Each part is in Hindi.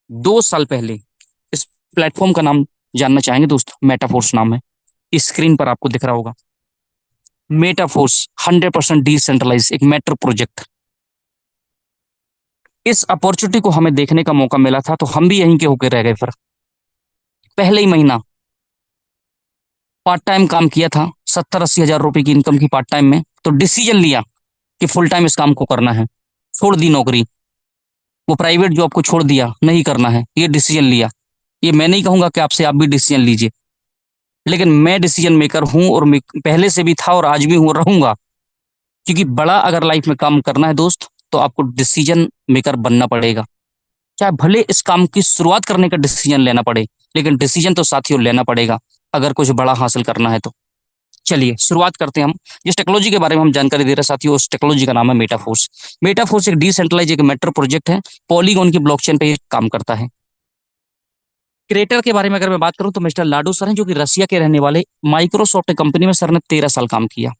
2 साल पहले इस प्लेटफॉर्म का नाम जानना चाहेंगे दोस्त? मेटाफोर्स नाम है, स्क्रीन पर आपको दिख रहा होगा। मेटाफोर्स 100% डिसेंट्रलाइज एक मेट्रो प्रोजेक्ट। इस अपॉर्चुनिटी को हमें देखने का मौका मिला था तो हम भी यहीं के होके रह गए। फिर पहले ही महीना पार्ट टाइम काम किया था, 70-80 हज़ार रुपए की इनकम की पार्ट टाइम में, तो डिसीजन लिया कि फुल टाइम इस काम को करना है। छोड़ दी नौकरी, वो प्राइवेट जॉब को छोड़ दिया, नहीं करना है, ये डिसीजन लिया। ये मैं नहीं कहूंगा कि आपसे आप भी डिसीजन लीजिए, लेकिन मैं डिसीजन मेकर हूं और पहले से भी था और आज भी हूं, रहूंगा। क्योंकि बड़ा अगर लाइफ में काम करना है दोस्त, तो आपको डिसीजन मेकर बनना पड़ेगा। चाहे भले इस काम की शुरुआत करने का डिसीजन लेना पड़े, लेकिन डिसीजन तो साथियों लेना पड़ेगा अगर कुछ बड़ा हासिल करना है तो। चलिए शुरुआत करते हैं हम। जिस टेक्नोलॉजी के बारे में हम जानकारी दे रहे हैं साथियों, उस टेक्नोलॉजी का नाम है मेटाफोर्स। मेटाफोर्स एक डिसेंट्रलाइज एक मेट्रो प्रोजेक्ट है, पॉलीगॉन की ब्लॉकचेन पे ये काम करता है। क्रिएटर के बारे में अगर मैं बात करूं तो मिस्टर लाडो सर हैं, जो कि रसिया के रहने वाले। माइक्रोसॉफ्ट कंपनी में सर ने 13 साल काम किया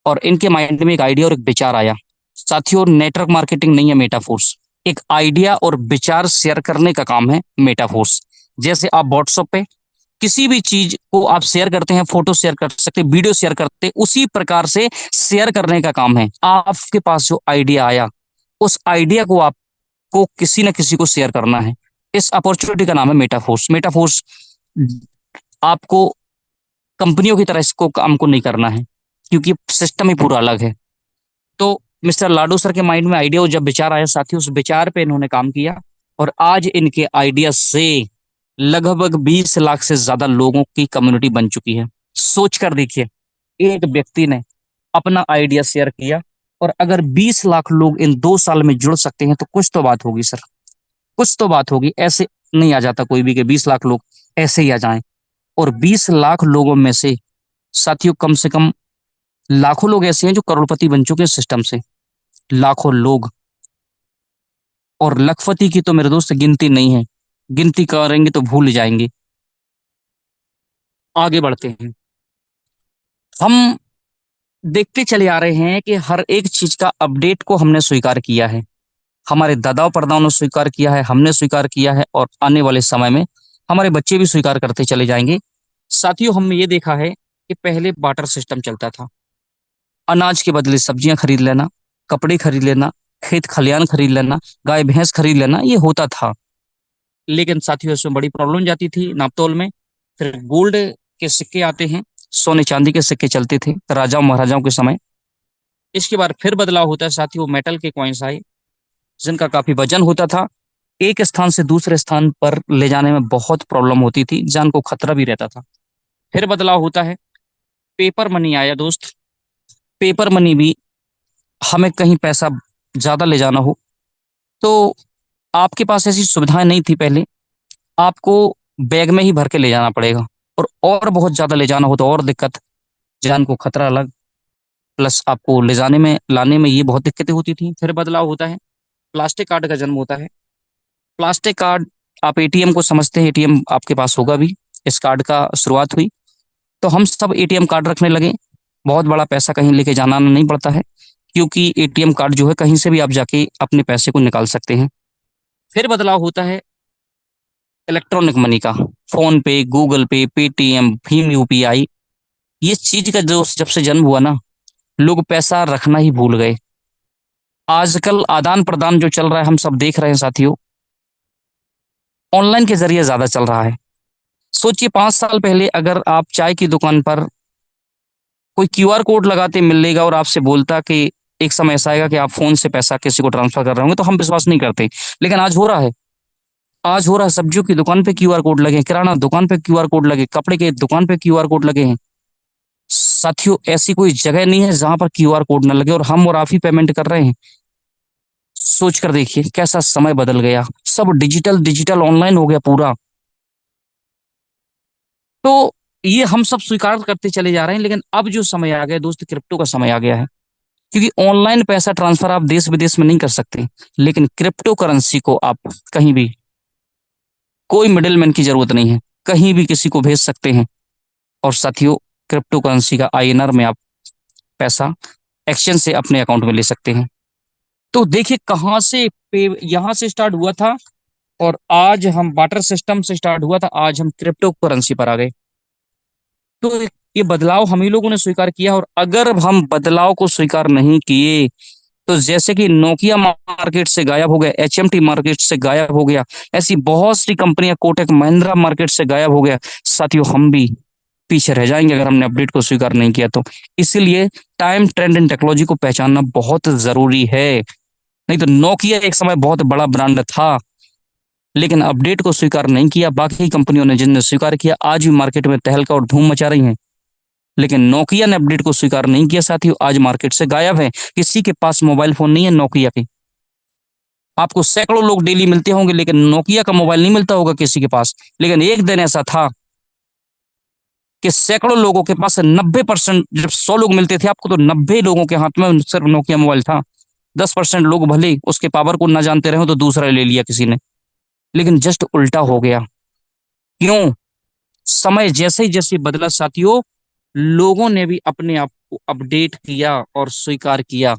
और इनके माइंड में एक आइडिया और एक विचार आया। साथियों, नेटवर्क मार्केटिंग नहीं है मेटाफोर्स, एक आइडिया और विचार शेयर करने का काम है मेटाफोर्स। जैसे आप व्हाट्सएप पे किसी भी चीज को आप शेयर करते हैं, फोटो शेयर कर सकते हैं, वीडियो शेयर करते हैं, उसी प्रकार से शेयर करने का काम है। आपके पास जो आइडिया आया, उस आइडिया को आपको किसी न किसी को शेयर करना है। इस अपॉर्चुनिटी का नाम है मेटाफोर्स। मेटाफोर्स आपको कंपनियों की तरह इसको काम को नहीं करना है, क्योंकि सिस्टम ही पूरा अलग है। तो मिस्टर लाडो सर के माइंड में आइडिया, जब विचार आया साथियों, उस विचार पे इन्होंने काम किया और आज इनके आइडिया से लगभग 20 लाख से ज्यादा लोगों की कम्युनिटी बन चुकी है। सोच कर देखिए, एक व्यक्ति ने अपना आइडिया शेयर किया और अगर 20 लाख लोग इन 2 साल में जुड़ सकते हैं तो कुछ तो बात होगी सर, कुछ तो बात होगी। ऐसे नहीं आ जाता कोई भी कि 20 लाख लोग ऐसे ही आ जाएं। और 20 लाख लोगों में से साथियों कम से कम लाखों लोग ऐसे हैं जो करोड़पति बन चुके हैं सिस्टम से, लाखों लोग। और लखपति की तो मेरे दोस्त गिनती नहीं है, गिनती करेंगे तो भूल जाएंगे। आगे बढ़ते हैं हम। देखते चले आ रहे हैं कि हर एक चीज का अपडेट को हमने स्वीकार किया है, हमारे दादाओं परदाओं ने स्वीकार किया है, हमने स्वीकार किया है और आने वाले समय में हमारे बच्चे भी स्वीकार करते चले जाएंगे। साथियों, हमने ये देखा है कि पहले बाटर सिस्टम चलता था। अनाज के बदले सब्जियां खरीद लेना, कपड़े खरीद लेना, खेत खलियान खरीद लेना, गाय भैंस खरीद लेना, ये होता था। लेकिन साथियों, इसमें बड़ी प्रॉब्लम जाती थी नापतोल में। फिर गोल्ड के सिक्के आते हैं, सोने चांदी के सिक्के चलते थे राजाओं महाराजाओं के समय। इसके बाद फिर बदलाव होता है साथियों, मेटल के कॉइन्स आए, जिनका काफी वजन होता था। एक स्थान से दूसरे स्थान पर ले जाने में बहुत प्रॉब्लम होती थी, जान को खतरा भी रहता था। फिर बदलाव होता है, पेपर मनी आया दोस्त। पेपर मनी भी, हमें कहीं पैसा ज्यादा ले जाना हो तो आपके पास ऐसी सुविधाएं नहीं थी पहले, आपको बैग में ही भर के ले जाना पड़ेगा। और बहुत ज्यादा ले जाना हो तो और दिक्कत, जान को खतरा अलग, प्लस आपको ले जाने में लाने में ये बहुत दिक्कतें होती थी। फिर बदलाव होता है, प्लास्टिक कार्ड का जन्म होता है। प्लास्टिक कार्ड, आप एटीएम को समझते हैं, एटीएम आपके पास होगा भी। इस कार्ड का शुरुआत हुई तो हम सब एटीएम कार्ड रखने लगे। बहुत बड़ा पैसा कहीं लेके जाना नहीं पड़ता है, क्योंकि एटीएम कार्ड जो है कहीं से भी आप जाके अपने पैसे को निकाल सकते हैं। फिर बदलाव होता है इलेक्ट्रॉनिक मनी का, फोन पे, गूगल पे, पेटीएम, भीम यूपीआई। ये चीज का जो जब से जन्म हुआ ना, लोग पैसा रखना ही भूल गए। आजकल आदान प्रदान जो चल रहा है हम सब देख रहे हैं साथियों, ऑनलाइन के जरिए ज्यादा चल रहा है। सोचिए 5 साल पहले अगर आप चाय की दुकान पर कोई क्यूआर कोड लगाते मिलेगा और आपसे बोलता कि एक समय ऐसा आएगा कि आप फोन से पैसा किसी को ट्रांसफर कर रहे होंगे, तो हम विश्वास नहीं करते। लेकिन आज हो रहा है, आज हो रहा है। सब्जियों की दुकान पे क्यूआर कोड लगे हैं, किराना दुकान पे क्यूआर कोड लगे, कपड़े के दुकान पे क्यूआर कोड लगे हैं। साथियों, ऐसी कोई जगह नहीं है जहां पर क्यूआर कोड ना लगे और हम और आप ही पेमेंट कर रहे हैं। सोच कर देखिए कैसा समय बदल गया, सब डिजिटल डिजिटल ऑनलाइन हो गया पूरा। तो ये हम सब स्वीकार करते चले जा रहे हैं, लेकिन अब जो समय आ गया दोस्त, क्रिप्टो का समय आ गया है। क्योंकि ऑनलाइन पैसा ट्रांसफर आप देश विदेश में नहीं कर सकते, लेकिन क्रिप्टो करेंसी को आप कहीं भी, कोई मिडिलमैन की जरूरत नहीं है, कहीं भी किसी को भेज सकते हैं। और साथियों, क्रिप्टो करेंसी का आईएनआर में आप पैसा एक्सचेंज से अपने अकाउंट में ले सकते हैं। तो देखिए कहां से पे यहाँ से स्टार्ट हुआ था और आज हम वाटर सिस्टम से स्टार्ट हुआ था, आज हम क्रिप्टो करेंसी पर आ गए। तो ये बदलाव हम ही लोगों ने स्वीकार किया, और अगर हम बदलाव को स्वीकार नहीं किए तो जैसे कि नोकिया मार्केट से गायब हो गया, एचएमटी मार्केट से गायब हो गया, ऐसी बहुत सी कंपनियां, कोटक महिंद्रा मार्केट से गायब हो गया, साथियों हम भी पीछे रह जाएंगे अगर हमने अपडेट को स्वीकार नहीं किया तो। इसीलिए टाइम, ट्रेंड एंड टेक्नोलॉजी को पहचानना बहुत जरूरी है। नहीं तो नोकिया एक समय बहुत बड़ा ब्रांड था, लेकिन अपडेट को स्वीकार नहीं किया। बाकी कंपनियों ने जिनने स्वीकार किया आज भी मार्केट में तहलका और धूम मचा रही हैं, लेकिन नोकिया ने अपडेट को स्वीकार नहीं किया साथियों, आज मार्केट से गायब है। किसी के पास मोबाइल फोन नहीं है नोकिया के। आपको सैकड़ों लोग डेली मिलते होंगे, लेकिन नोकिया का मोबाइल नहीं मिलता होगा किसी के पास। लेकिन एक दिन ऐसा था कि सैकड़ों लोगों के पास 90%, जब 100 लोग मिलते थे आपको तो 90 लोगों के हाथ में सिर्फ नोकिया मोबाइल था। 10% लोग भले उसके पावर को ना जानते रहे तो दूसरा ले लिया किसी ने। लेकिन जस्ट उल्टा हो गया। क्यों? समय जैसे ही जैसे बदला साथियों, लोगों ने भी अपने आप को अपडेट किया और स्वीकार किया।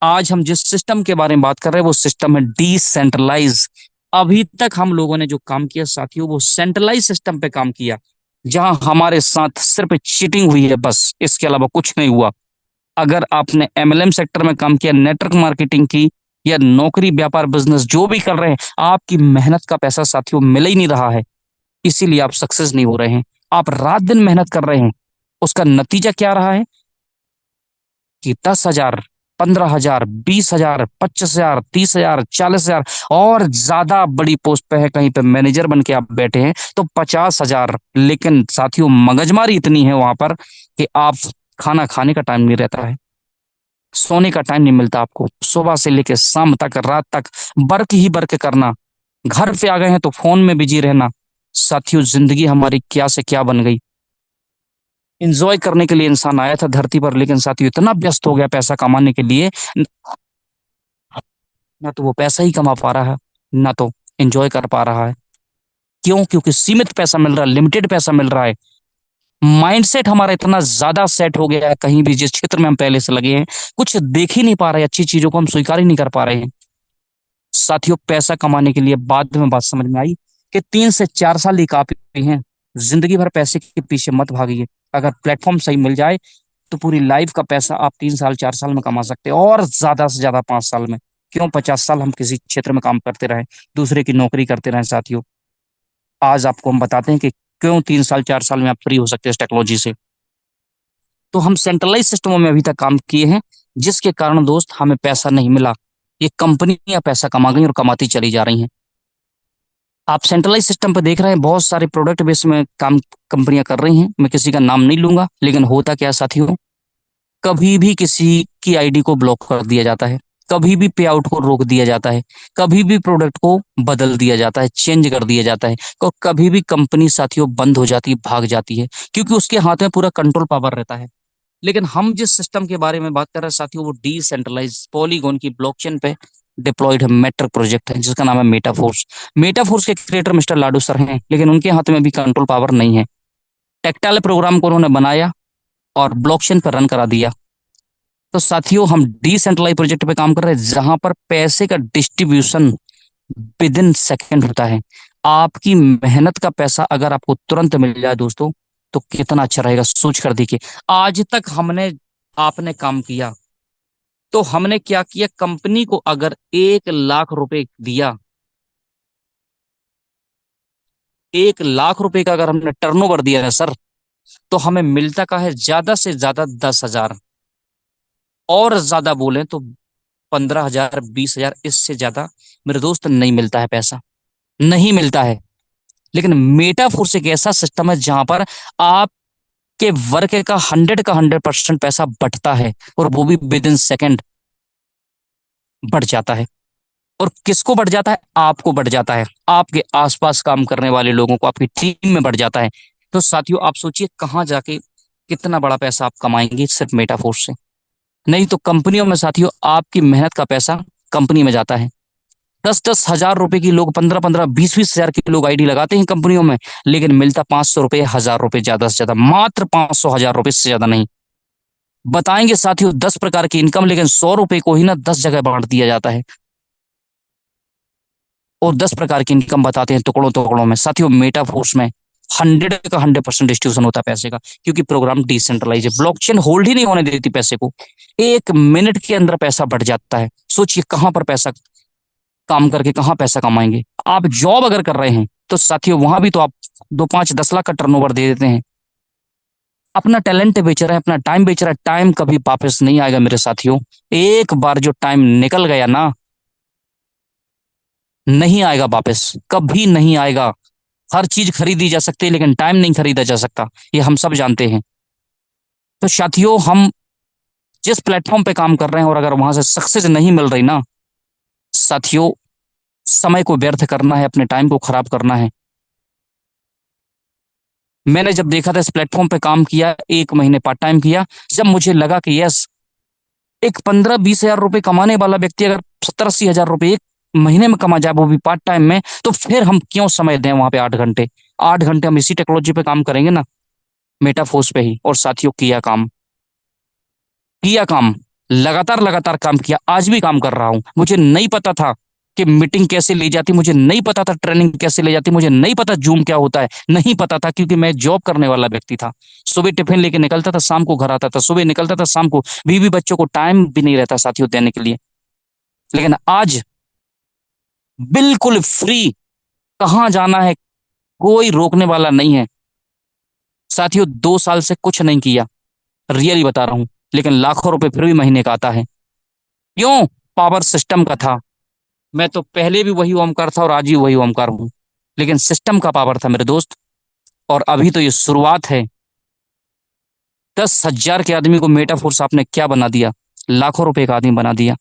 आज हम जिस सिस्टम के बारे में बात कर रहे हैं वो सिस्टम है डिसेंट्रलाइज। अभी तक हम लोगों ने जो काम किया साथियों वो सेंट्रलाइज सिस्टम पे काम किया, जहां हमारे साथ सिर्फ चीटिंग हुई है, बस इसके अलावा कुछ नहीं हुआ। अगर आपने एमएलएम सेक्टर में काम किया, नेटवर्क मार्केटिंग की, या नौकरी, व्यापार, बिजनेस जो भी कर रहे हैं, आपकी मेहनत का पैसा साथियों मिल ही नहीं रहा है, इसीलिए आप सक्सेस नहीं हो रहे हैं। आप रात दिन मेहनत कर रहे हैं, उसका नतीजा क्या रहा है कि 10,000, 15,000, 20,000, 25,000, 30,000, 40,000, और ज्यादा बड़ी पोस्ट पे है, कहीं पे मैनेजर बन के आप बैठे हैं तो 50,000। लेकिन साथियों मगजमारी इतनी है वहां पर कि आप, खाना खाने का टाइम नहीं रहता है, सोने का टाइम नहीं मिलता आपको, सुबह से लेकर शाम तक, रात तक वर्क ही वर्क करना, घर पे आ गए हैं तो फोन में बिजी रहना। साथियों जिंदगी हमारी क्या से क्या बन गई। इंजॉय करने के लिए इंसान आया था धरती पर, लेकिन साथियों इतना व्यस्त हो गया पैसा कमाने के लिए, ना तो वो पैसा ही कमा पा रहा है, ना तो एंजॉय कर पा रहा है। क्यों? क्योंकि सीमित पैसा मिल रहा है, लिमिटेड पैसा मिल रहा है। माइंडसेट हमारा इतना ज्यादा सेट हो गया है, कहीं भी जिस क्षेत्र में हम पहले से लगे हैं कुछ देख ही नहीं पा रहे, अच्छी चीजों को हम स्वीकार ही नहीं कर पा रहे हैं। साथियों पैसा कमाने के लिए बाद में बात समझ में आई कि 3 से 4 साल ही काफी हैं। जिंदगी भर पैसे के पीछे मत भागिए। अगर प्लेटफॉर्म सही मिल जाए तो पूरी लाइफ का पैसा आप 3 साल 4 साल में कमा सकते हैं, और ज्यादा से ज्यादा 5 साल में। क्यों 50 साल हम किसी क्षेत्र में काम करते रहे, दूसरे की नौकरी करते रहे साथियों। आज आपको हम बताते हैं कि क्यों 3 साल 4 साल में आप फ्री हो सकते हैं इस टेक्नोलॉजी से। तो हम सेंट्रलाइज सिस्टमों में अभी तक काम किए हैं, जिसके कारण दोस्त हमें पैसा नहीं मिला। ये कंपनियां पैसा कमा गई और कमाती चली जा रही हैं। आप सेंट्रलाइज सिस्टम पर देख रहे हैं बहुत सारे प्रोडक्ट बेस में काम कंपनियां कर रही हैं, मैं किसी का नाम नहीं लूंगा, लेकिन होता क्या साथियों, कभी भी किसी की आईडी को ब्लॉक कर दिया जाता है, कभी भी पे आउट को रोक दिया जाता है, कभी भी प्रोडक्ट को बदल दिया जाता है, चेंज कर दिया जाता है, और कभी भी कंपनी साथियों बंद हो जाती है, भाग जाती है, क्योंकि उसके हाथ में पूरा कंट्रोल पावर रहता है। लेकिन हम जिस सिस्टम के बारे में बात कर रहे हैं साथियों वो डिसेंट्रलाइज पॉलीगॉन की ब्लॉकचेन पे डिप्लॉयड है मेट्रिक प्रोजेक्ट है, जिसका नाम है मेटाफोर्स। मेटाफोर्स के क्रिएटर मिस्टर लाडू सर हैं, लेकिन उनके हाथ में भी कंट्रोल पावर नहीं है। टेक्टाइल प्रोग्राम को उन्होंने बनाया और ब्लॉकचेन पर रन करा दिया। तो साथियों हम डिसेंट्रलाइज प्रोजेक्ट पे काम कर रहे हैं, जहां पर पैसे का डिस्ट्रीब्यूशन विद इन सेकेंड होता है। आपकी मेहनत का पैसा अगर आपको तुरंत मिल जाए दोस्तों, तो कितना अच्छा रहेगा, सोच कर देखिए। आज तक हमने, आपने काम किया तो हमने क्या किया, कंपनी को अगर 1 लाख रुपए दिया, 1 लाख रुपए का अगर हमने टर्नओवर दिया है सर, तो हमें मिलता का है ज्यादा से ज्यादा 10,000, और ज्यादा बोले तो 15,000, 20,000, इससे ज्यादा मेरे दोस्त नहीं मिलता है पैसा, नहीं मिलता है। लेकिन मेटाफोर्स एक ऐसा सिस्टम है जहां पर आपके वर्क का 100% पैसा बटता है, और वो भी विद इन सेकेंड बढ़ जाता है। और किसको बढ़ जाता है? आपको बढ़ जाता है, आपके आसपास काम करने वाले लोगों को, आपकी टीम में बढ़ जाता है। तो साथियों आप सोचिए कहां जाके कितना बड़ा पैसा आप कमाएंगे सिर्फ मेटाफोर्स से। नहीं तो कंपनियों में साथियों आपकी मेहनत का पैसा कंपनी में जाता है। 10-10 हजार रुपए की लोग, 15-15, 20-20 हजार के लोग आईडी लगाते हैं कंपनियों में, लेकिन मिलता 500 रुपए, 1,000 रुपए, ज्यादा से ज्यादा मात्र 500 हजार रुपए से ज्यादा नहीं। बताएंगे साथियों 10 प्रकार की इनकम, लेकिन 100 रुपए को ही ना 10 जगह बांट दिया जाता है। और 10 प्रकार की इनकम बताते हैं टुकड़ों टुकड़ों में। साथियों मेटाफोर्स में 100% डिस्ट्रीब्यूशन होता है पैसे का, क्योंकि प्रोग्राम डिसेंट्रलाइज है। ब्लॉकचेन होल्ड ही नहीं होने देती पैसे को, 1 मिनट के अंदर पैसा बढ़ जाता है। सोचिए कहां पर पैसा काम करके कहां पैसा कमाएंगे। आप जॉब अगर कर रहे हैं तो साथियों वहां भी तो आप 2 5 10 लाख का टर्नओवर दे देते हैं। अपना टैलेंट बेच रहे हैं, अपना टाइम बेच रहा है। टाइम कभी वापस नहीं आएगा मेरे साथियों। एक बार जो टाइम निकल गया ना, नहीं आएगा वापस, कभी नहीं आएगा। हर चीज खरीदी जा सकती है लेकिन टाइम नहीं खरीदा जा सकता, ये हम सब जानते हैं। तो साथियों हम जिस प्लेटफॉर्म पे काम कर रहे हैं और अगर वहां से सक्सेस नहीं मिल रही ना साथियों, समय को व्यर्थ करना है, अपने टाइम को खराब करना है। मैंने जब देखा था इस प्लेटफॉर्म पे काम किया, 1 महीने पार्ट टाइम किया, जब मुझे लगा कि यस, एक 15 20 हजार रुपए कमाने वाला व्यक्ति अगर 70 80 हजार रुपए एक महीने में कमा जाए, वो भी पार्ट टाइम में, तो फिर हम क्यों समय दें वहां पे 8 घंटे। 8 घंटे हम इसी टेक्नोलॉजी पे काम करेंगे ना, मेटाफोर्स पे ही। और साथियों किया काम, लगातार लगातार काम किया, आज भी काम कर रहा हूं। मुझे नहीं पता था कि मीटिंग कैसे ली जाती, मुझे नहीं पता था ट्रेनिंग कैसे ली जाती, मुझे नहीं पता जूम क्या होता है, नहीं पता था, क्योंकि मैं जॉब करने वाला व्यक्ति था। सुबह टिफिन लेके निकलता था, शाम को घर आता था, सुबह निकलता था, शाम को बीवी बच्चों को टाइम भी नहीं रहता साथियों देने के लिए। लेकिन आज बिल्कुल फ्री, कहाँ जाना है कोई रोकने वाला नहीं है। साथियों 2 साल से कुछ नहीं किया, रियली बता रहा हूं, लेकिन लाखों रुपए फिर भी महीने का आता है। क्यों? पावर सिस्टम का था। मैं तो पहले भी वही ओमकार था और आज भी वही ओमकार हूं, लेकिन सिस्टम का पावर था मेरे दोस्त। और अभी तो ये शुरुआत है। 10 हजार के आदमी को मेटाफोर्स आपने क्या बना दिया, लाखों रुपए का आदमी बना दिया।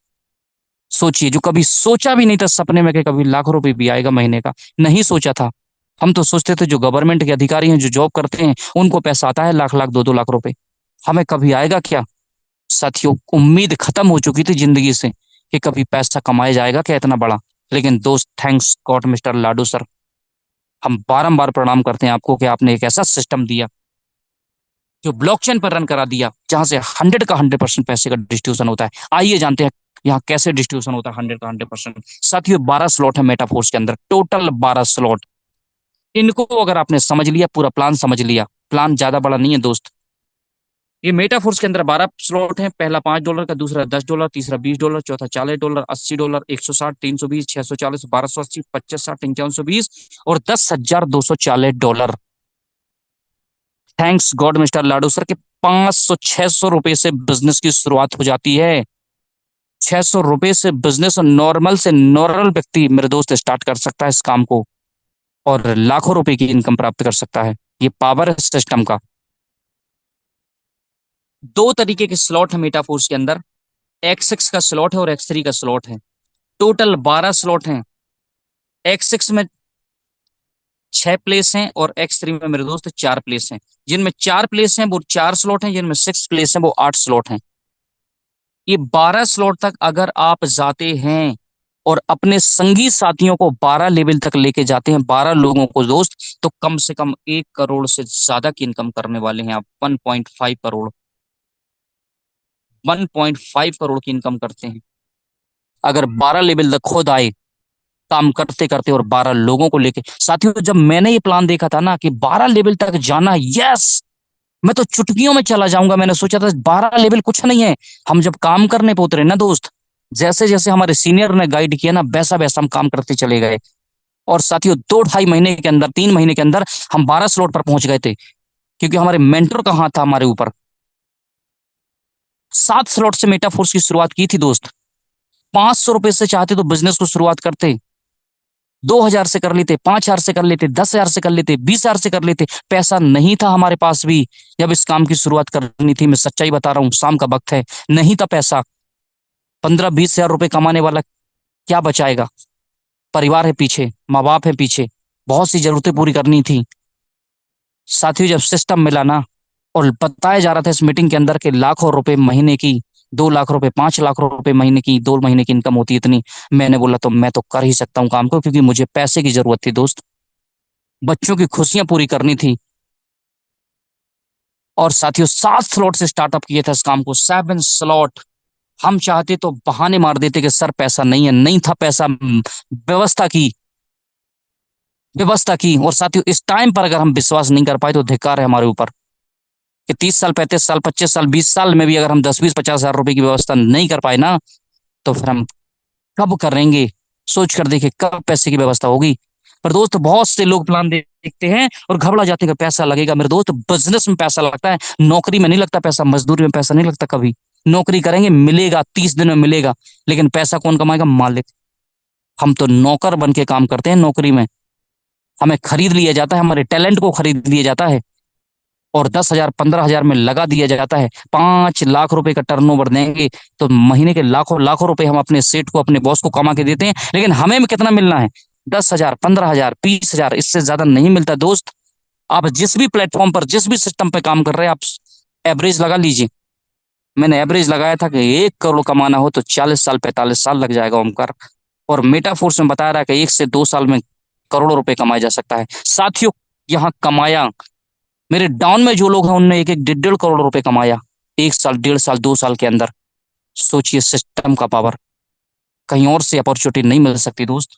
सोचिए, जो कभी सोचा भी नहीं था सपने में कि कभी लाखों रुपए भी आएगा महीने का, नहीं सोचा था। हम तो सोचते थे जो गवर्नमेंट के अधिकारी हैं, जो जॉब करते हैं, उनको पैसा आता है लाख लाख 2 2 लाख रुपए, हमें कभी आएगा क्या। साथियों उम्मीद खत्म हो चुकी थी जिंदगी से कि कभी पैसा कमाया जाएगा क्या इतना बड़ा। लेकिन दोस्त, थैंक्स गॉड मिस्टर लाडू सर, हम बारंबार प्रणाम करते हैं आपको कि आपने एक ऐसा सिस्टम दिया जो ब्लॉकचेन पर रन करा दिया, जहां से 100% पैसे का डिस्ट्रीब्यूशन होता है। आइए जानते हैं यहाँ कैसे डिस्ट्रीब्यूशन होता है 100% साथियों 12 स्लॉट है मेटाफोर्स के अंदर, टोटल 12 स्लॉट। इनको अगर आपने समझ लिया, पूरा प्लान समझ लिया, प्लान ज्यादा बड़ा नहीं है दोस्त। ये मेटाफोर्स के अंदर 12 स्लॉट हैं। पहला $5 का, दूसरा $10, तीसरा $20, चौथा $40, $80, 160, 320, 640, 1280, 25, 60, 5120 और $10,240। थैंक्स गॉड मिस्टर लाडू सर के 500 600 रुपए से बिजनेस की शुरुआत हो जाती है। 600 रुपए से बिजनेस नॉर्मल से नॉर्मल व्यक्ति मेरे दोस्त स्टार्ट कर सकता है इस काम को, और लाखों रुपए की इनकम प्राप्त कर सकता है। ये पावर है सिस्टम का। 2 तरीके के स्लॉट है मेटाफोर्स के अंदर, X6 का स्लॉट है और X3 का स्लॉट है। टोटल 12 स्लॉट हैं। X6 में 6 प्लेस हैं और X3 में मेरे दोस्त 4 प्लेस हैं। जिनमें 4 प्लेस हैं वो 4 स्लॉट हैं, जिनमें 6 प्लेस हैं वो 8 स्लॉट हैं। ये 12 स्लॉट तक अगर आप जाते हैं और अपने संगी साथियों को 12 लेवल तक लेके जाते हैं, 12 लोगों को दोस्त, तो कम से कम 1 करोड़ से ज्यादा की इनकम करने वाले हैं आप। 1.5 करोड़, 1.5 करोड़ की इनकम करते हैं अगर 12 लेवल तक खुद आए काम करते करते, और 12 लोगों को लेके। साथियों जब मैंने ये प्लान देखा था ना कि 12 लेवल तक जाना, यस, मैं तो चुटकियों में चला जाऊंगा। मैंने सोचा था 12 लेवल कुछ नहीं है। हम जब काम करने पे उतरे ना दोस्त, जैसे जैसे हमारे सीनियर ने गाइड किया ना, वैसा वैसा हम काम करते चले गए। और साथियों 2 2.5 महीने के अंदर, 3 महीने के अंदर हम 12 स्लॉट पर पहुंच गए थे, क्योंकि हमारे मेंटर का हाथ था हमारे ऊपर। 7 स्लॉट से मेटाफोर्स की शुरुआत की थी दोस्त। 500 रुपए से चाहते तो बिजनेस को शुरुआत करते, 2 हजार से कर लेते, 5 हजार से कर लेते, 10 हजार से कर लेते, 20 हजार से कर लेते। पैसा नहीं था हमारे पास भी जब इस काम की शुरुआत करनी थी। मैं सच्चाई बता रहा हूँ, शाम का वक्त है, नहीं था पैसा। 15 20 हजार रुपए कमाने वाला क्या बचाएगा। परिवार है पीछे, माँ बाप है पीछे, बहुत सी जरूरतें पूरी करनी थी। साथियों जब सिस्टम मिला ना, और बताया जा रहा था इस मीटिंग के अंदर के लाखों रुपए महीने की, 2 लाख रुपए, 5 लाख रुपए महीने की, 2 महीने की इनकम होती है इतनी, मैंने बोला तो मैं तो कर ही सकता हूँ काम को, क्योंकि मुझे पैसे की जरूरत थी दोस्त, बच्चों की खुशियां पूरी करनी थी। और साथियों 7 स्लॉट से स्टार्टअप किए थे इस काम को, 7 स्लॉट। हम चाहते तो बहाने मार देते कि सर पैसा नहीं है, नहीं था पैसा, व्यवस्था की, व्यवस्था की। और साथियों इस टाइम पर अगर हम विश्वास नहीं कर पाए तो धिक्कार है हमारे ऊपर, कि 30 साल, 35 साल, 25 साल, 20 साल में भी अगर हम 10, 20, 50 हजार रुपए की व्यवस्था नहीं कर पाए ना, तो फिर हम कब करेंगे? सोच कर देखिए कब पैसे की व्यवस्था होगी। पर दोस्त बहुत से लोग प्लान देखते हैं और घबरा जाते हैं कि पैसा लगेगा। मेरे दोस्त बिजनेस में पैसा लगता है, नौकरी में नहीं लगता पैसा, मजदूरी में पैसा नहीं लगता कभी। नौकरी करेंगे मिलेगा, 30 दिन में मिलेगा, लेकिन पैसा कौन कमाएगा? मालिक। हम तो नौकर बन के काम करते हैं नौकरी में। हमें खरीद लिया जाता है, हमारे टैलेंट को खरीद लिया जाता है और 10 हजार 15 हजार में लगा दिया जाता है। 5 लाख रुपए का टर्नओवर देंगे तो महीने के लाखों लाखों रुपए हम अपने सेठ को, अपने बॉस को कमा के देते हैं, लेकिन हमें कितना मिलना है? 10 हजार, 15 हजार, 20 हजार, इससे ज्यादा नहीं मिलता दोस्त। आप जिस भी प्लेटफॉर्म पर, जिस भी सिस्टम पे काम कर रहे हैं, आप एवरेज लगा लीजिए। मैंने एवरेज लगाया था कि 1 करोड़ कमाना हो तो 40 साल, 45 साल लग जाएगा ओमकार। और मेटाफोर्स में बता रहा है कि 1 से 2 साल में करोड़ों रुपए कमाया जा सकता है। साथियों यहाँ कमाया, मेरे डाउन में जो लोग हैं उनने एक एक 1.5 करोड़ रुपए कमाया 1 साल, 1.5 साल, 2 साल के अंदर। सोचिए सिस्टम का पावर, कहीं और से अपॉर्चुनिटी नहीं मिल सकती दोस्त।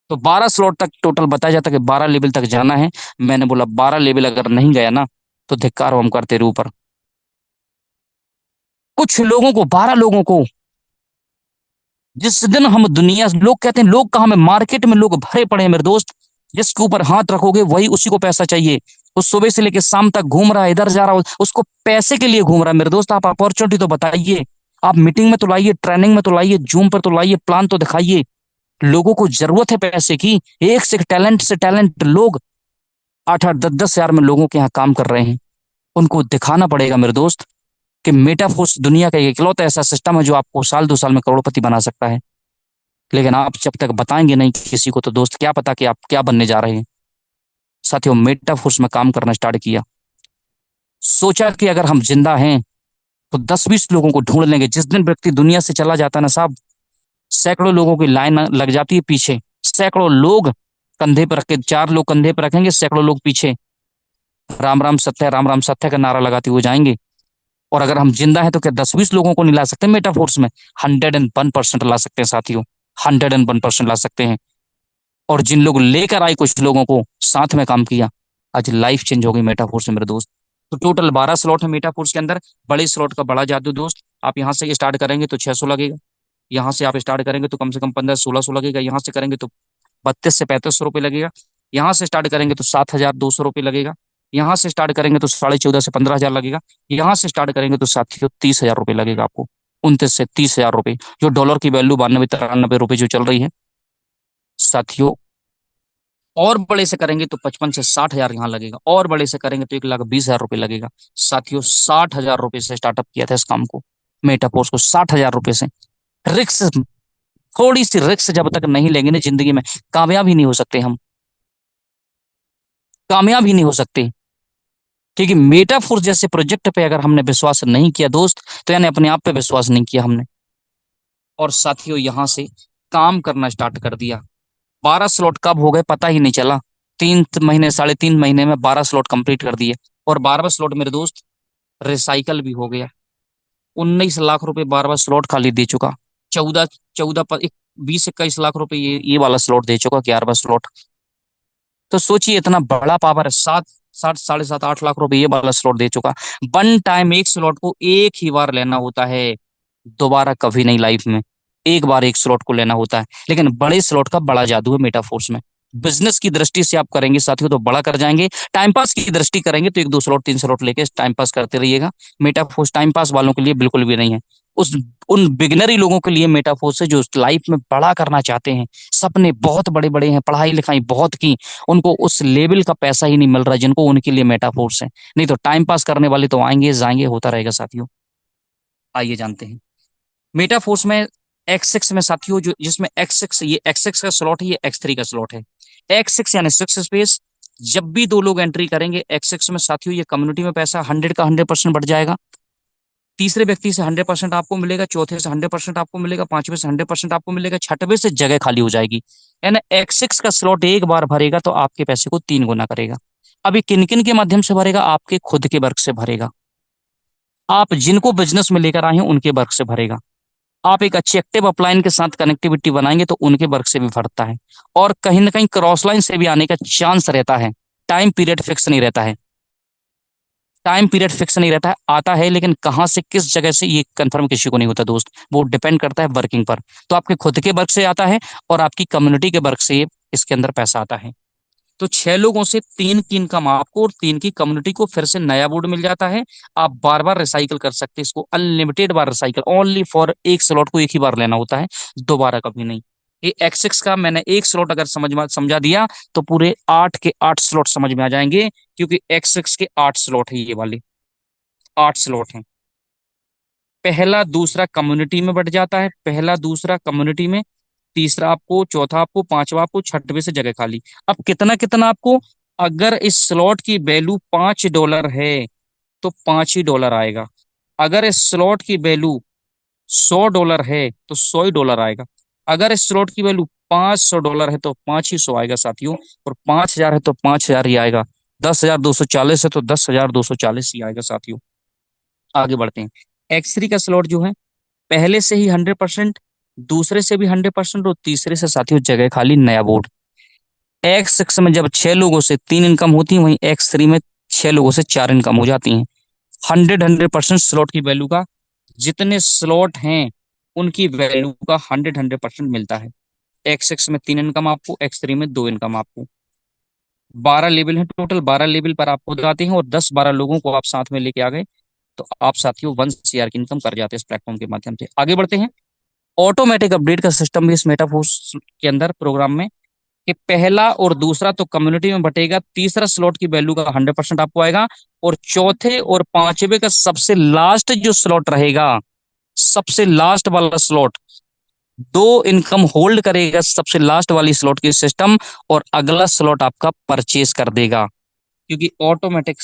तो 12 स्लॉट तक टोटल बताया जाता है कि 12 लेवल तक जाना है। मैंने बोला 12 लेवल अगर नहीं गया ना तो धिक्कार हो हम कर तेरे ऊपर। कुछ लोगों को, 12 लोगों को, जिस दिन हम दुनिया, लोग कहते हैं लोग कहाँ में, मार्केट में लोग भरे पड़े हैं मेरे दोस्त। जिसके ऊपर हाथ रखोगे वही, उसी को पैसा चाहिए। वो सुबह से लेकर शाम तक घूम रहा है, इधर जा रहा है, उसको पैसे के लिए घूम रहा है मेरे दोस्त। आप अपॉर्चुनिटी तो बताइए, आप मीटिंग में तो लाइए, ट्रेनिंग में तो लाइए, जूम पर तो लाइए, प्लान तो दिखाइए। लोगों को जरूरत है पैसे की। एक से टैलेंट लोग 8, 8, 10, 10 हजार में लोगों के यहाँ काम कर रहे हैं। उनको दिखाना पड़ेगा मेरे दोस्त कि मेटाफोर्स दुनिया का एक इकलौता ऐसा सिस्टम है जो आपको साल 2 साल में करोड़पति बना सकता है। लेकिन आप जब तक बताएंगे नहीं किसी को तो दोस्त क्या पता कि आप क्या बनने जा रहे हैं। साथियों मेटाफोर्स में काम करना स्टार्ट किया, सोचा कि अगर हम जिंदा हैं तो 10, 20 लोगों को ढूंढ लेंगे। जिस दिन व्यक्ति दुनिया से चला जाता है ना साहब, सैकड़ों लोगों की लाइन लग जाती है पीछे। सैकड़ों लोग कंधे पर रख के, 4 लोग कंधे पर रखेंगे, सैकड़ों लोग पीछे राम राम सत्य, राम राम सत्य का नारा लगाते हुए जाएंगे। और अगर हम जिंदा हैं तो क्या 10, 20 लोगों को नहीं ला सकते मेटाफोर्स में? 101% ला सकते हैं साथियों, 101% ला सकते हैं। और जिन लोग लेकर आए कुछ लोगों को, साथ में काम किया, आज लाइफ चेंज हो गई मेटाफोर्स में मेरे दोस्त। तो टोटल 12 स्लॉट है मेटाफोर्स के अंदर। बड़े स्लॉट का बड़ा जादू दोस्त, आप यहाँ से स्टार्ट करेंगे तो 600 लगेगा। यहाँ से आप स्टार्ट करेंगे तो कम से कम 1500-1600 लगेगा। यहाँ से करेंगे तो 32 से 35 रुपये लगेगा। यहाँ से स्टार्ट करेंगे तो 7,200 रुपये लगेगा। यहाँ से स्टार्ट करेंगे तो 14,500 से 15,000 लगेगा। यहाँ से स्टार्ट करेंगे तो साथियों 30,000 रुपये लगेगा आपको। 29 से 30,000 रुपये, जो डॉलर की वैल्यू 92-93 रुपये जो चल रही है साथियों। और बड़े से करेंगे तो 55 से 60 हजार यहाँ लगेगा। और बड़े से करेंगे तो 1,20,000 रुपये लगेगा साथियों। 60,000 रुपये से स्टार्टअप किया था इस काम को, मेटापोर्स को 60,000 रुपये से। रिक्स, थोड़ी सी रिक्स जब तक नहीं लेंगे ना जिंदगी में, कामयाब ही नहीं हो सकते हम, कामयाब ही नहीं हो सकते। क्योंकि मेटाफोर्स जैसे प्रोजेक्ट पे अगर हमने विश्वास नहीं किया दोस्त, तो यानी अपने आप पे विश्वास नहीं किया हमने। और साथियों यहाँ से काम करना स्टार्ट कर दिया। 12 स्लॉट कब हो गए पता ही नहीं चला। 3 महीने, 3.5 महीने में 12 स्लॉट कंप्लीट कर दिए। और 12वां स्लॉट मेरे दोस्त रिसाइकल भी हो गया। 19 लाख रुपए 12वां स्लॉट खाली दे चुका। 14, 20, 21 लाख रुपए ये वाला स्लॉट दे चुका, 11वां स्लॉट। तो सोचिए इतना बड़ा पावर है। 7, 7, 7.5, 8 लाख रुपए ये वाला स्लॉट दे चुका। वन टाइम एक स्लॉट को एक ही बार लेना होता है, दोबारा कभी नहीं लाइफ में। एक बार एक स्लॉट को लेना होता है। लेकिन बड़े स्लॉट का बड़ा जादू है मेटाफोर्स में। बिजनेस की दृष्टि से आप करेंगे साथियों तो बड़ा कर जाएंगे। टाइम पास की दृष्टि करेंगे तो 1, 2 स्लॉट 3 स्लॉट लेके टाइम पास करते रहिएगा। मेटाफोर्स टाइम पास वालों के लिए बिल्कुल भी नहीं है। उस उन बिगनरी लोगों के लिए मेटाफोर्स है जो लाइफ में बड़ा करना चाहते हैं, सपने बहुत बड़े बड़े हैं, पढ़ाई लिखाई बहुत की, उनको उस लेवल का पैसा ही नहीं मिल रहा जिनको, उनके लिए मेटाफोर्स है। नहीं तो टाइम पास करने वाले तो आएंगे जाएंगे, होता रहेगा साथियों। आइए जानते हैं मेटाफोर्स में X6 में साथियों, जो जिसमें X6, ये X6 का स्लॉट है, ये X3 का स्लॉट है। X6 यानी 6 स्पेस। जब भी 2 लोग एंट्री करेंगे X6 में साथियों, ये कम्युनिटी में पैसा 100 का 100% बढ़ जाएगा। तीसरे व्यक्ति से 100% आपको मिलेगा, चौथे से 100% आपको मिलेगा, पांचवे से 100% आपको मिलेगा, छठवें से जगह खाली हो जाएगी। यानी X6 का स्लॉट एक बार भरेगा तो आपके पैसे को 3 गुना करेगा। अभी किन किन के माध्यम से भरेगा? आपके खुद के वर्क से भरेगा, आप जिनको बिजनेस में लेकर आए हैं उनके वर्क से भरेगा। आप एक अच्छे एक्टिव अपलाइन के साथ कनेक्टिविटी बनाएंगे तो उनके वर्क से भी बढ़ता है, और कहीं ना कहीं क्रॉस लाइन से भी आने का चांस रहता है। टाइम पीरियड फिक्स नहीं रहता है, टाइम पीरियड फिक्स नहीं रहता है, आता है लेकिन कहाँ से किस जगह से ये कंफर्म किसी को नहीं होता दोस्त, वो डिपेंड करता है वर्किंग पर। तो आपके खुद के वर्क से आता है और आपकी कम्युनिटी के वर्क से इसके अंदर पैसा आता है। तो 6 लोगों से 3 की इनकम आपको और 3 की कम्युनिटी को फिर से नया बोर्ड मिल जाता है। आप बार बार रिसाइकल कर सकते हैं इसको, unlimited bar recycle, only for एक स्लॉट को एक ही बार लेना होता है, दोबारा कभी नहीं। ये X6 का मैंने एक स्लॉट अगर समझा दिया तो पूरे 8 के 8 स्लॉट समझ में आ जाएंगे, क्योंकि X6 के 8 स्लॉट है, ये वाले 8 स्लॉट हैं। पहला दूसरा कम्युनिटी में बढ़ जाता है, पहला दूसरा कम्युनिटी में, तीसरा आपको, चौथा आपको, पांचवा आपको, छठवें से जगह खाली। अब कितना कितना आपको, अगर इस स्लॉट की वैल्यू $5 है तो $5 ही आएगा। अगर इस स्लॉट की वैल्यू $100 है तो $100 आएगा। अगर इस स्लॉट की वैल्यू $500 है तो 5 ही 100 आएगा साथियों, और 5,000 है तो 5,000 ही आएगा। 10,240 है तो 10,240 ही आएगा साथियों। आगे बढ़ते हैं। X3 का स्लॉट जो है, पहले से ही 100%, दूसरे से भी 100%, और तीसरे से साथियों जगह खाली, नया बोर्ड। X6 में जब 6 लोगों से 3 इनकम होती है, वहीं X3 में 6 लोगों से 4 इनकम हो जाती हैं। 100% स्लॉट की वैल्यू का, जितने स्लॉट हैं उनकी वैल्यू का 100% मिलता है। X6 में 3 इनकम आपको, X3 में 2 इनकम आपको। 12 लेवल है टोटल, 12 लेवल पर आप हो जाते हैं, और 10-12 लोगों को आप साथ में लेके आ गए तो आप साथियों 1 CR की इनकम कर जाते हैं इस प्लेटफॉर्म के माध्यम से। आगे बढ़ते हैं। ऑटोमेटिक अपडेट का सिस्टम भी इस मेटाफोर्स के अंदर प्रोग्राम में, कि पहला और दूसरा तो कम्युनिटी में बटेगा, तीसरा स्लॉट की वैल्यू का 100% आपको आएगा, और चौथे और पांचवे का सबसे लास्ट जो स्लॉट रहेगा, सबसे लास्ट वाला स्लॉट, 2 इनकम होल्ड करेगा सबसे लास्ट वाली स्लॉट की सिस्टम, और अगला स्लॉट आपका परचेज कर देगा, क्योंकि ऑटोमेटिक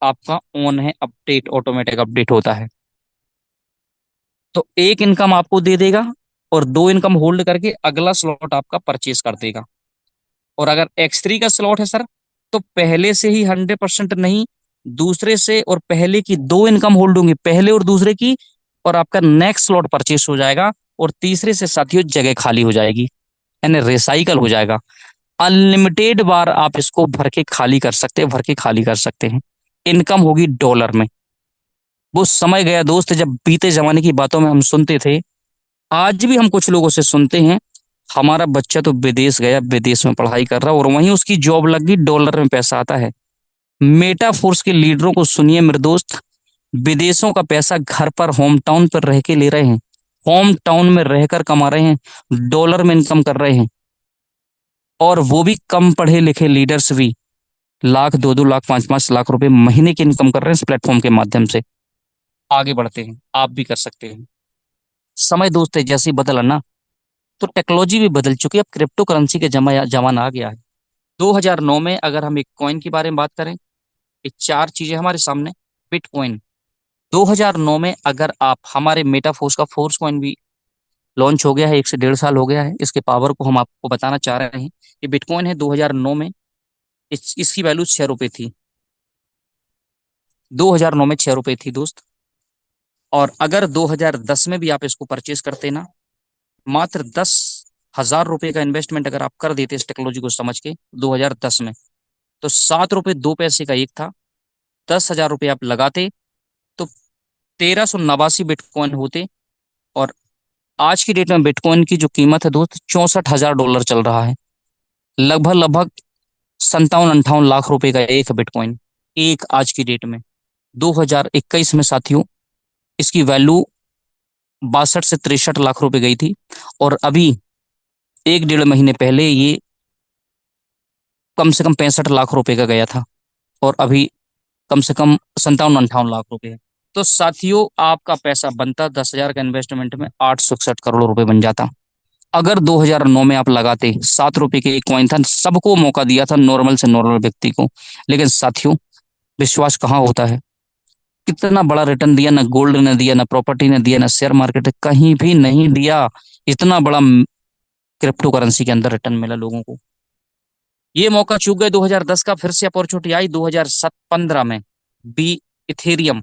आपका ऑन है, अपडेट, ऑटोमेटिक अपडेट होता है। तो 1 इनकम आपको दे देगा और 2 इनकम होल्ड करके अगला स्लॉट आपका परचेज कर देगा। और अगर X3 का स्लॉट है सर, तो पहले से ही 100% नहीं, दूसरे से और पहले की 2 इनकम होल्ड होंगी, पहले और दूसरे की, और आपका नेक्स्ट स्लॉट परचेज हो जाएगा, और तीसरे से साथियों जगह खाली हो जाएगी, यानी रिसाइकल हो जाएगा। अनलिमिटेड बार आप इसको भर के खाली कर सकते हैं, भर के खाली कर सकते हैं। इनकम होगी डॉलर में। वो समय गया दोस्त जब बीते जमाने की बातों में हम सुनते थे, आज भी हम कुछ लोगों से सुनते हैं, हमारा बच्चा तो विदेश गया, विदेश में पढ़ाई कर रहा, और वहीं उसकी जॉब लग गई, डॉलर में पैसा आता है। मेटा फोर्स के लीडरों को सुनिए मेरे दोस्त, विदेशों का पैसा घर पर होम टाउन पर रह के ले रहे हैं, होम टाउन में रहकर कमा रहे हैं, डॉलर में इनकम कर रहे हैं, और वो भी कम पढ़े लिखे लीडर्स भी लाख, 2-2 लाख, 5-5 लाख रुपए महीने की इनकम कर रहे हैं इस प्लेटफॉर्म के माध्यम से। आगे बढ़ते हैं, आप भी कर सकते हैं। समय दोस्त है जैसे ही बदला ना, तो टेक्नोलॉजी भी बदल चुकी है, अब क्रिप्टो करेंसी के जमाना आ गया है। 2009 में अगर हम एक कॉइन के बारे में बात करें, ये 4 चीजें हमारे सामने। बिटकॉइन, 2009 में अगर आप, हमारे मेटाफोर्स का फोर्स कॉइन भी लॉन्च हो गया है, 1 से 1.5 साल हो गया है, इसके पावर को हम आपको बताना चाह रहे हैं। ये बिटकॉइन है 2009 में, इसकी वैल्यू ₹6 थी, 2009 में ₹6 थी दोस्त। और अगर 2010 में भी आप इसको परचेज करते ना, मात्र ₹10,000 का इन्वेस्टमेंट अगर आप कर देते इस टेक्नोलॉजी को समझ के 2010 में, तो ₹7.2 का एक था। ₹10,000 आप लगाते तो 1,389 बिटकॉइन होते। और आज की डेट में बिटकॉइन की जो कीमत है दोस्त, $64,000 चल रहा है। लगभग लगभग 57-58 लाख रुपए का एक बिटकॉइन, एक आज की डेट में। 2021 में साथियों इसकी वैल्यू 62 से 63 लाख रुपए गई थी, और अभी 1-1.5 महीने पहले ये कम से कम 65 लाख रुपए का गया था, और अभी कम से कम 57-58 लाख रुपए है। तो साथियों आपका पैसा बनता 10,000 का इन्वेस्टमेंट में 861 करोड़ रुपए बन जाता। अगर 2009 में आप लगाते, ₹7 के एक कॉइन था, सबको मौका दिया था, नॉर्मल से नॉर्मल व्यक्ति को, लेकिन साथियों विश्वास कहाँ होता है। कितना बड़ा रिटर्न दिया, ना गोल्ड ने दिया, ना प्रॉपर्टी ने दिया, ना शेयर मार्केट, कहीं भी नहीं दिया। इतना बड़ा क्रिप्टो करेंसी के अंदर रिटर्न मिला लोगों को। ये मौका चूक गए 2010 का, फिर से अपॉर्चुनिटी आई 2015 में। बी इथेरियम,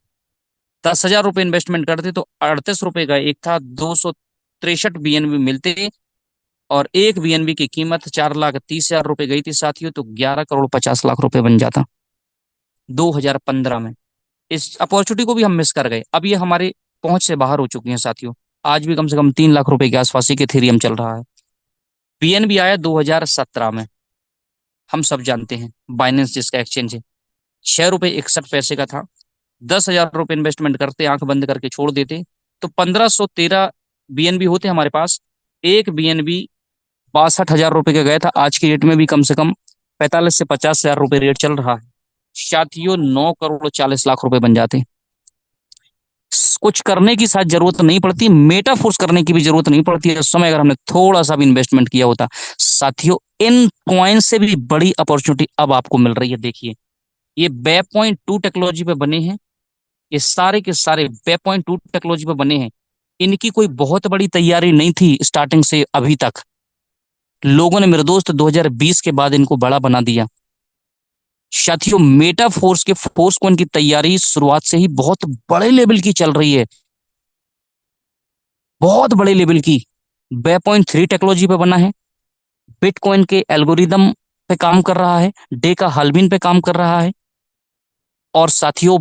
₹10,000 इन्वेस्टमेंट करते तो ₹38 का एक था, BNB मिलते और एक BNB की कीमत 4,30,000 रुपए गई थी साथियों, तो 11,50,00,000 रुपए बन जाता 2015 में। इस अपॉर्चुनिटी को भी हम मिस कर गए। अब ये हमारे पहुंच से बाहर हो चुकी हैं साथियों। आज भी कम से कम 3 लाख रुपए के आसपास ही के इथेरियम चल रहा है। BNB आया 2017 में, हम सब जानते हैं, बाइनेंस जिसका एक्सचेंज है। 6 रुपए 61 पैसे का था। 10,000 रुपए इन्वेस्टमेंट करते, आंख बंद करके छोड़ देते, तो 1,513 BNB होते हमारे पास। एक BNB 62,000 रुपए का गया था। आज की डेट में भी कम से कम 45 से 50 हजार रुपए रेट चल रहा है साथियों। 9,40,00,000 रुपए बन जाते। कुछ करने की शायद जरूरत नहीं पड़ती, मेटाफोर्स करने की भी जरूरत नहीं पड़ती है। उस समय अगर हमने थोड़ा सा भी इन्वेस्टमेंट किया होता साथियों, इन कॉइन से भी बड़ी अपॉर्चुनिटी अब आपको मिल रही है। देखिए, ये वेब पॉइंट टू टेक्नोलॉजी पे बने हैं। ये सारे के सारे वेब पॉइंट टू टेक्नोलॉजी पे बने हैं। इनकी कोई बहुत बड़ी तैयारी नहीं थी स्टार्टिंग से अभी तक। लोगों ने मेरे दोस्त 2020 के बाद इनको बड़ा बना दिया साथियों। मेटा फोर्स के फोर्स कॉइन की तैयारी शुरुआत से ही बहुत बड़े लेवल की चल रही है, बहुत बड़े लेवल की। वेब पॉइंट 3 टेक्नोलॉजी पे बना है, बिटकॉइन के एल्गोरिदम पे काम कर रहा है, डे का हाल्विन पे काम कर रहा है, और साथियों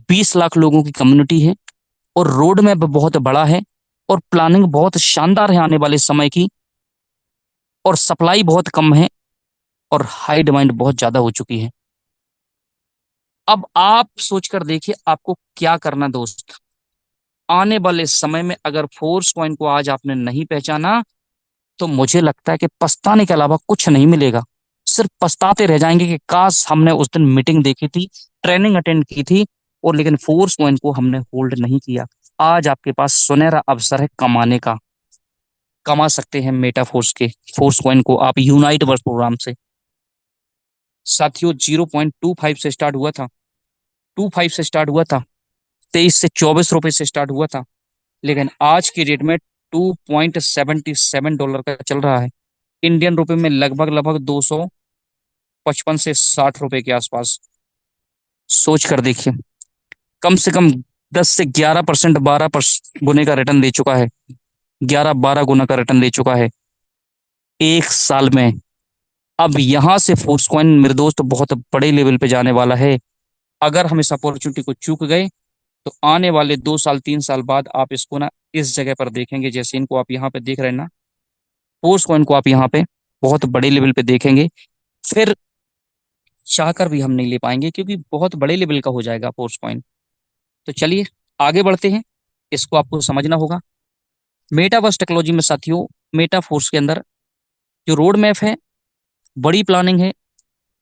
20 लाख लोगों की कम्युनिटी है, और रोड मैप बहुत बड़ा है, और प्लानिंग बहुत शानदार है आने वाले समय की, और सप्लाई बहुत कम है, और हाई डिमांड बहुत ज्यादा हो चुकी है। अब आप सोचकर देखिए आपको क्या करना दोस्त। आने वाले समय में अगर फोर्स कॉइन को आज आपने नहीं पहचाना, तो मुझे लगता है कि पछताने के अलावा कुछ नहीं मिलेगा। सिर्फ पछताते रह जाएंगे कि काश हमने उस दिन मीटिंग देखी थी, ट्रेनिंग अटेंड की थी, और लेकिन फोर्स कॉइन को हमने होल्ड नहीं किया। आज आपके पास सुनहरा अवसर है कमाने का। कमा सकते हैं मेटा फोर्स के फोर्स कॉइन को आप यूनाइट वर्स प्रोग्राम से। साथियों 0.25 से स्टार्ट हुआ था, 23 से 24 रुपए से स्टार्ट हुआ था, लेकिन आज की डेट में $2.77 का चल रहा है। इंडियन रुपए में लगभग लगभग 255 से 60 रुपए के आसपास। सोच कर देखिए, कम से कम 10 से 11%, 12% गुने का रिटर्न दे चुका है। 11-12 गुना का रिटर्न दे चुका है एक साल में। अब यहां से फोर्स कॉइन मेरे दोस्त बहुत बड़े लेवल पे जाने वाला है। अगर हम इस अपॉर्चुनिटी को चूक गए, तो आने वाले 2 साल 3 साल बाद आप इसको ना इस जगह पर देखेंगे, जैसे इनको आप यहाँ पे देख रहे हैं ना, फोर्स कॉइन को आप यहाँ पे बहुत बड़े लेवल पे देखेंगे। फिर चाहकर भी हम नहीं ले पाएंगे, क्योंकि बहुत बड़े लेवल का हो जाएगा फोर्स कॉइन। तो चलिए आगे बढ़ते हैं, इसको आपको समझना होगा। मेटावर्स टेक्नोलॉजी में साथियों, मेटा फोर्स के अंदर जो रोड मैप है, बड़ी प्लानिंग है।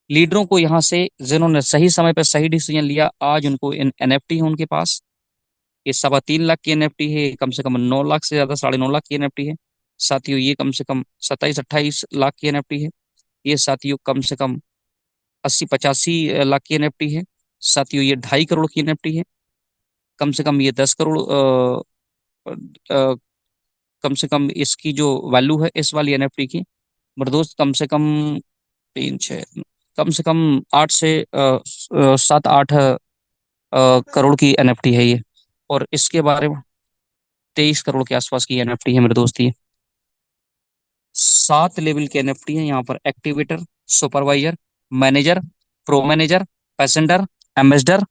लीडरों को यहाँ से जिन्होंने सही समय पर सही डिसीजन लिया, आज उनको NFT है उनके पास। ये 3.25 लाख की NFT है, कम से कम 9 लाख से ज्यादा, 9.5 लाख की NFT है साथियों। ये कम से कम 27-28 लाख की NFT है। ये साथियों कम से कम 80-85 लाख की NFT है साथियों। ये 2.5 करोड़ की NFT है। कम से कम ये 10 करोड़ कम से कम इसकी जो वैल्यू है इस वाली NFT की, मेरे दोस्त, कम से कम 3-6, कम से कम 8 से 7-8 करोड़ की NFT है ये। और इसके बारे में 23 करोड़ के आसपास की NFT है मेरे दोस्त ये। 7 लेवल के NFT है यहाँ पर: activator, supervisor, manager, pro manager, passenger, ambassador,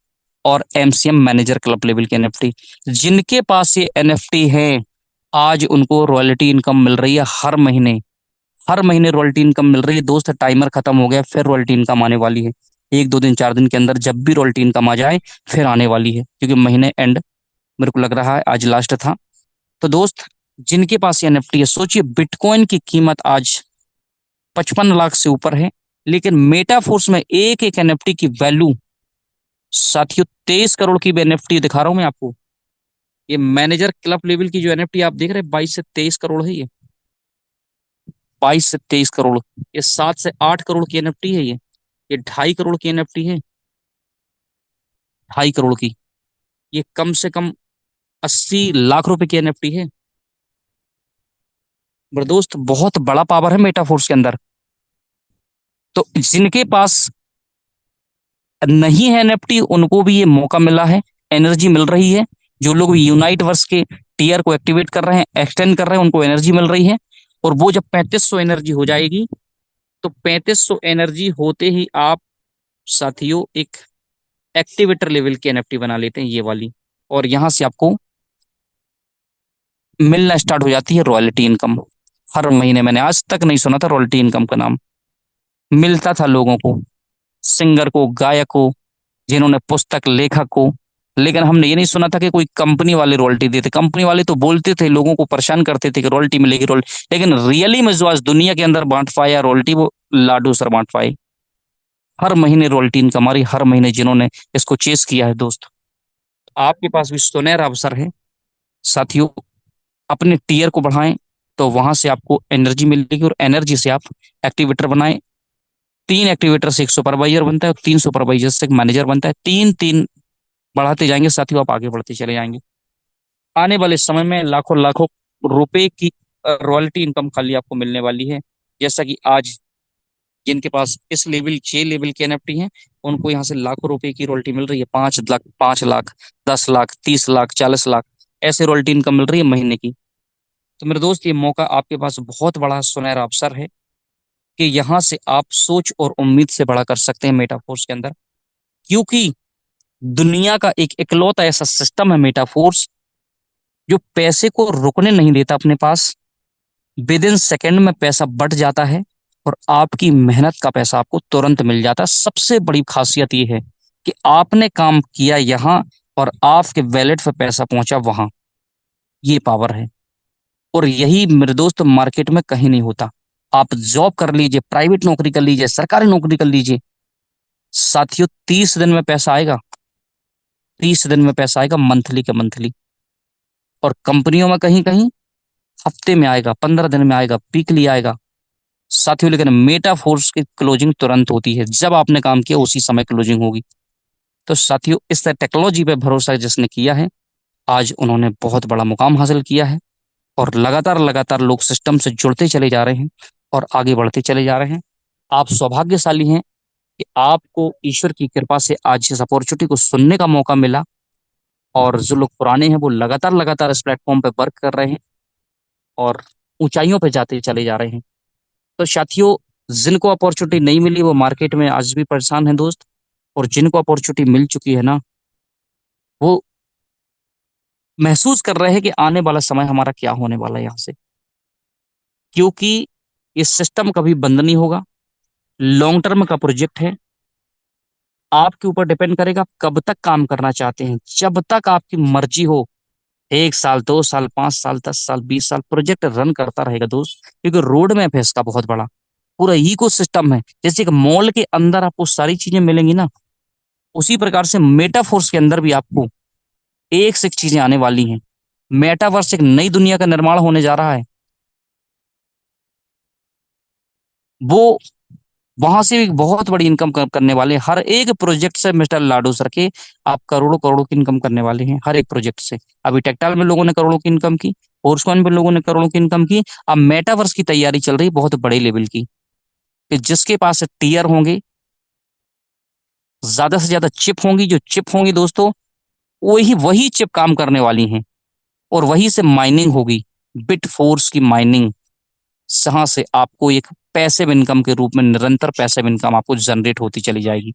और MCM मैनेजर क्लब लेवल के NFT। जिनके पास ये NFT है, आज उनको रॉयल्टी इनकम मिल रही है हर महीने। हर महीने रॉयल्टी इनकम मिल रही है दोस्त। टाइमर खत्म हो गया, फिर रॉयल्टी इनकम आने वाली है। 1-2 दिन 4 दिन के अंदर जब भी रॉयल्टी इनकम आ जाए, फिर आने वाली है, क्योंकि महीने एंड मेरे को लग रहा है आज लास्ट था। तो दोस्त, जिनके पास ये NFT है, सोचिए बिटकॉइन की कीमत आज 55 लाख से ऊपर है, लेकिन मेटाफोर्स में एक एक NFT की वैल्यू साथियों 23 करोड़ की भी NFT दिखा रहा हूं मैं आपको। ये मैनेजर क्लब लेवल की जो NFT आप देख रहे हैं, 22 से 23 करोड़ है ये। 22 से 23 करोड़। ये 7 से 8 करोड़ की NFT है ये 2.5 करोड़ की NFT है। 2.5 करोड़ की। ये कम से कम 80 लाख रुपए की NFT है मेरे दोस्त। बहुत बड़ा पावर है मेटाफोर्स के अंदर। तो जिनके पास नहीं है NFT, उनको भी ये मौका मिला है, एनर्जी मिल रही है। जो लोग यूनाइट वर्स के टीयर को एक्टिवेट कर रहे हैं, एक्सटेंड कर रहे हैं, उनको एनर्जी मिल रही है। और वो जब 3500 एनर्जी हो जाएगी, तो 3500 एनर्जी होते ही आप साथियों एक एक्टिवेटर लेवल की एनएफटी बना लेते हैं, ये वाली। और यहां से आपको मिलना स्टार्ट हो जाती है रॉयल्टी इनकम। हर महीने, मैंने आज तक नहीं सुना था रॉयल्टी इनकम का नाम। मिलता था लोगों को, सिंगर को, गायक को, जिन्होंने पुस्तक, लेखक को। लेकिन हमने ये नहीं सुना था कि कोई कंपनी वाले रॉयल्टी देते। कंपनी वाले तो बोलते थे, लोगों को परेशान करते थे कि रॉयल्टी मिलेगी, रॉयल्टी। लेकिन रियली में जो आज दुनिया के अंदर बांट पाया रॉयल्टी, वो लाडू सर बांट पाए। हर महीने रॉयल्टी इनकम हमारी, हर महीने जिन्होंने इसको चेस किया है दोस्त। आपके पास भी सुनहरा अवसर है साथियों। अपने टीयर को बढ़ाएं, तो वहां से आपको एनर्जी मिलेगी, और एनर्जी से आप एक्टिवेटर बनाएं। 3 एक्टिवेटर से एक सुपरवाइजर बनता है, और 3 सुपरवाइजर से एक मैनेजर बनता है। तीन तीन बढ़ाते जाएंगे साथियों, आप आगे बढ़ते चले जाएंगे। आने वाले समय में लाखों लाखों रुपए की रॉयल्टी इनकम खाली आपको मिलने वाली है। जैसा कि आज जिनके पास इस लेवल, 6 लेवल के एनएफटी हैं, उनको यहाँ से लाखों रुपए की रॉयल्टी मिल रही है। 5 लाख, 5 लाख, 10 लाख, 30 लाख, 40 लाख, ऐसे रॉयल्टी इनकम मिल रही है महीने की। तो मेरे दोस्त, ये मौका आपके पास बहुत बड़ा सुनहरा अवसर है कि यहाँ से आप सोच और उम्मीद से बड़ा कर सकते हैं मेटाफोर्स के अंदर। क्योंकि दुनिया का एक इकलौता ऐसा सिस्टम है मेटाफोर्स, जो पैसे को रुकने नहीं देता अपने पास। विद इन सेकेंड में पैसा बढ़ जाता है, और आपकी मेहनत का पैसा आपको तुरंत मिल जाता है। सबसे बड़ी खासियत यह है कि आपने काम किया यहाँ, और आपके वैलेट पे पैसा पहुंचा वहां। ये पावर है। और यही मेरे दोस्त मार्केट में कहीं नहीं होता। आप जॉब कर लीजिए, प्राइवेट नौकरी कर लीजिए, सरकारी नौकरी कर लीजिए साथियों, 30 दिन में पैसा आएगा। 30 दिन में पैसा आएगा, मंथली के मंथली। और कंपनियों में कहीं कहीं हफ्ते में आएगा, 15 दिन में आएगा, वीकली आएगा साथियों। लेकिन मेटा फोर्स की क्लोजिंग तुरंत होती है, जब आपने काम किया उसी समय क्लोजिंग होगी। तो साथियों, इस टेक्नोलॉजी पे भरोसा जिसने किया है, आज उन्होंने बहुत बड़ा मुकाम हासिल किया है। और लगातार लगातार लोग सिस्टम से जुड़ते चले जा रहे हैं, और आगे बढ़ते चले जा रहे हैं। आप सौभाग्यशाली हैं कि आपको ईश्वर की कृपा से आज इस अपॉर्चुनिटी को सुनने का मौका मिला। और जो लोग पुराने हैं, वो लगातार लगातार इस प्लेटफॉर्म पे वर्क कर रहे हैं, और ऊंचाइयों पे जाते चले जा रहे हैं। तो साथियों, जिनको अपॉर्चुनिटी नहीं मिली वो मार्केट में आज भी परेशान है दोस्त। और जिनको अपॉर्चुनिटी मिल चुकी है ना, वो महसूस कर रहे हैं कि आने वाला समय हमारा क्या होने वाला है यहाँ से। क्योंकि ये सिस्टम कभी बंद नहीं होगा, लॉन्ग टर्म का प्रोजेक्ट है। आपके ऊपर डिपेंड करेगा आप कब तक काम करना चाहते हैं। जब तक आपकी मर्जी हो, 1 साल, 2 साल, 5 साल, 10 साल, 20 साल प्रोजेक्ट रन करता रहेगा दोस्त। क्योंकि रोड मैप है इसका बहुत बड़ा, पूरा इको सिस्टम है। जैसे एक मॉल के अंदर आपको सारी चीजें मिलेंगी ना, उसी प्रकार से मेटाफोर्स के अंदर भी आपको एक से एक चीजें आने वाली हैं। मेटावर्स एक नई दुनिया का निर्माण होने जा रहा है। वो वहां से भी बहुत बड़ी इनकम करने वाले हैं। हर एक प्रोजेक्ट से मिस्टर लाडो सर के, आप करोड़ों करोड़ों की इनकम करने वाले हैं हर एक प्रोजेक्ट से। अभी टेक्टाइल में लोगों ने करोड़ों की इनकम की, फोर्सकॉइन में लोगों ने करोड़ों की इनकम की। अब मेटावर्स की तैयारी चल रही है बहुत बड़े लेवल की, कि जिसके पास टीयर होंगे, ज्यादा से ज्यादा चिप होंगी। जो चिप होंगी दोस्तों, वही वही चिप काम करने वाली हैं, और वही से माइनिंग होगी, बिट फोर्स की माइनिंग। जहां से आपको एक पैसिव इनकम के रूप में निरंतर पैसिव इनकम आपको जनरेट होती चली जाएगी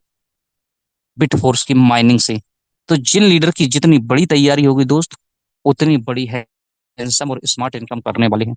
बिट फोर्स की माइनिंग से। तो जिन लीडर की जितनी बड़ी तैयारी होगी दोस्त, उतनी बड़ी है हैंडसम और स्मार्ट इनकम करने वाले हैं।